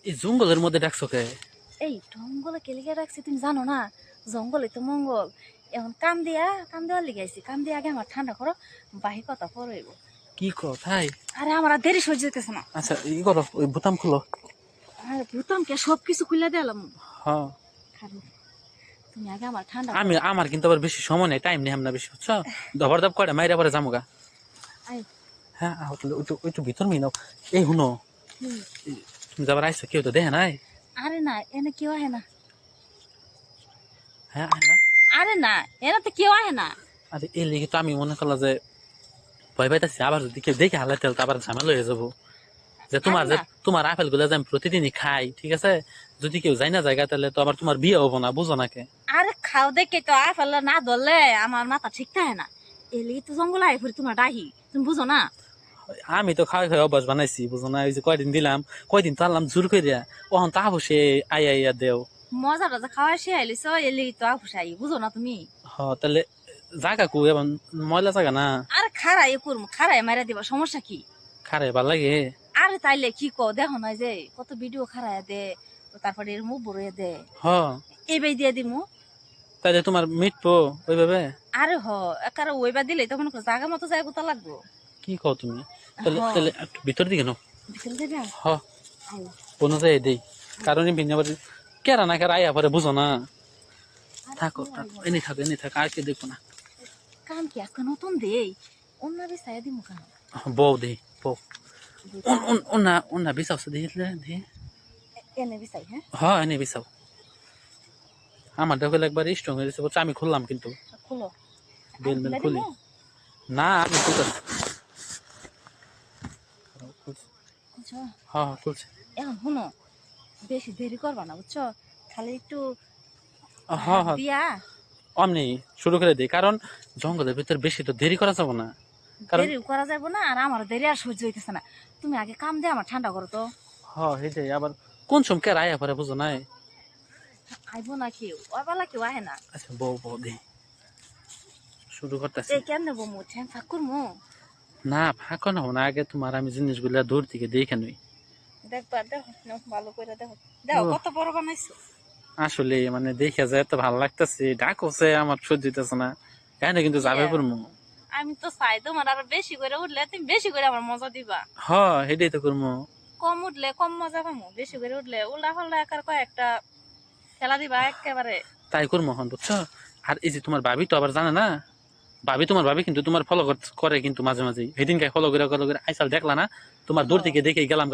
এই জঙ্গলের মধ্যে ডাকছো কে? এই জঙ্গলে কেলিকে রাখছি তুমি জানো না? জঙ্গলে তো মঙ্গল। এখন কাম দেওয়ার লিগাইছি। কাম দিয়ে আগে আমার ঠান্ডা করো, বাহি কথা পড়ইব। কি কথাই? আরে আমার আর দেরি সহ্য হইতেছে না। আচ্ছা ই করো, ওই বোতাম খুলো। আরে ভূতামকে সবকিছু খুলে দিলাম। হ্যাঁ, খারো, তুমি আগে আমার ঠান্ডা আমি করো। আমার কিন্তু আবার বেশি সময় নেই, টাইম নেই আমরা বেশি, বুঝছো? ধবার ধাপ করে মাইরা পরে যামুগা। আয়, হ্যাঁ আহ, তাহলে ওই তো ভিতর মিই নাও। এই শুনো, হুম। তুমি যাবার আইসো, কেউ তো দেখে নাই। আরে না, এনে কেউ আহে না। হ্যাঁ আয় না। আরে না, এনে তো কেউ আহে না। আরে এই লেগে তো আমি মনে করলাম যে ভয় পাইতেছি, আবার যদি কেউ দেখে হালাইতে তো আবার ঝামেলা হয়ে যাবো। যে আরে না, তোমার আপেল গুলা যে আমি প্রতিদিনই খাই, ঠিক আছে? যদি কেউ যাই না জায়গা, তাহলে তো আবার তোমার বিয়ে হবো না, বুঝো নাকে? আরে খাও দেখে তো আয় ফেললে না ধরলে আমার মাথা ঠিক থাকে না। এলি তো জঙ্গল আয় ফুরি তোমার ডাহি, তুমি বুঝো না? আমি তো খাওয়াই খাওয়াই অভ্যাস বানাইছি, বুঝো না? ওই যে কয়দিন দিলাম, কয়দিন তো আনলাম জোর করে, ওহন তা বসে আইয়া দেও। মজাটা যে খাওয়া সে আইলিছ, এলি তো আফুসাই, বুঝো না তুমি? হ তাহলে জাগা কু এবার, ময়লা জাগা না। আরে খারাই করবো, খারাই মারা দিবা, সমস্যা কি? খারে ভাল লাগে। আরে তাইলে কি কো, দেখো না যে কত ভিডিও খারাই দে, তারপরে এর মুখ বড় দে, হ এইবাই দিয়ে দিমু। তাইলে তোমার মিটবো ওইভাবে? আরে একারে ওইবার দিলে তখন জাগা মতো যায় কোথা লাগবো। কি কও তুমি? তাহলে হ, তাহলে একটু ভিতর দিকে নাও। বিকেল দেবে। হ, কোনো যাই দেই, কারণ ভিন্ন কেরা না কেরা আইয়া পরে, বুঝো না? থাকো থাকো, এনে থাকো এনে থাকো, আর কে দেখো না। কাম কি আজকে নতুন দেই, অন্য বিছাইয়া দিমু কাম। বউ দেই, বউ। ওনা বিছাওছে দিলে দি। এনে বিছাই, হ্যাঁ হ এনে বিছাও। আমার দেখো একবার স্ট্রং হয়ে গেছে, বুঝছো? আমি খুললাম কিন্তু খুলো। বেল মেল খুলে খুলি। দিমু। না আমি খুলতেছি। বুঝছো? হ্যাঁ হ্যাঁ খুলছি। এখন শুনো, বেশি দেরি করবা না, বুঝছো? খালি একটু হ্যাঁ হাত হ্যাঁ, দিয়া অমনি শুরু করে দিই, কারণ জঙ্গলের ভিতর বেশি তো দেরি করা যাবো না, কারণ দেরি করা যাবে না, আর আমার দেরি আর সহ্য হইতেছে না। তুমি আগে কাম দিয়ে আমার ঠান্ডা করো তো। হ্যাঁ সেটাই, আবার কোন সময় কে আয়া পরে, বুঝো নাই? আইবো না কেউ, ওই বেলা কেউ আহে না। আচ্ছা বউ বউ দেই, শুরু করতেছি। এই কেন নেবো, মু ঠ্যাং ফাঁক করবো। না ফাঁকা না হো না, আগে তোমার আমি জিনিসগুলা দূর থেকে দেখে নই। দেখবা, দেখো নাও, ভালো করে দেখো। দেখো ও কত বড় বানাইছো। আসলে মানে দেখে যায় তো ভালো লাগতেছে, ডাকছে আমার সহ্য হইতেছে না, এখানে কিন্তু যাবে ইয়া, পড়মু। আমি তো চাই তোমার আরো বেশি করে উঠলে তুমি বেশি করে আমার মজা দিবা। হ সেটাই তো করবো। কম উঠলে কম মজা পাবো, বেশি করে উঠলে উল্টা ফাল্টা একার কয়েকটা খেলা দিবা একেবারে। তাই করবো হন, বুঝছো? আর এই যে তোমার ভাবি তো আবার জানে না, তোমার ভাবি কিন্তু তোমার ফলো করে কিন্তু মাঝে মাঝে, সেদিনকে ফলো করে আইসাল দেখলা না? তোমার দূর থেকে দেখে গেলাম।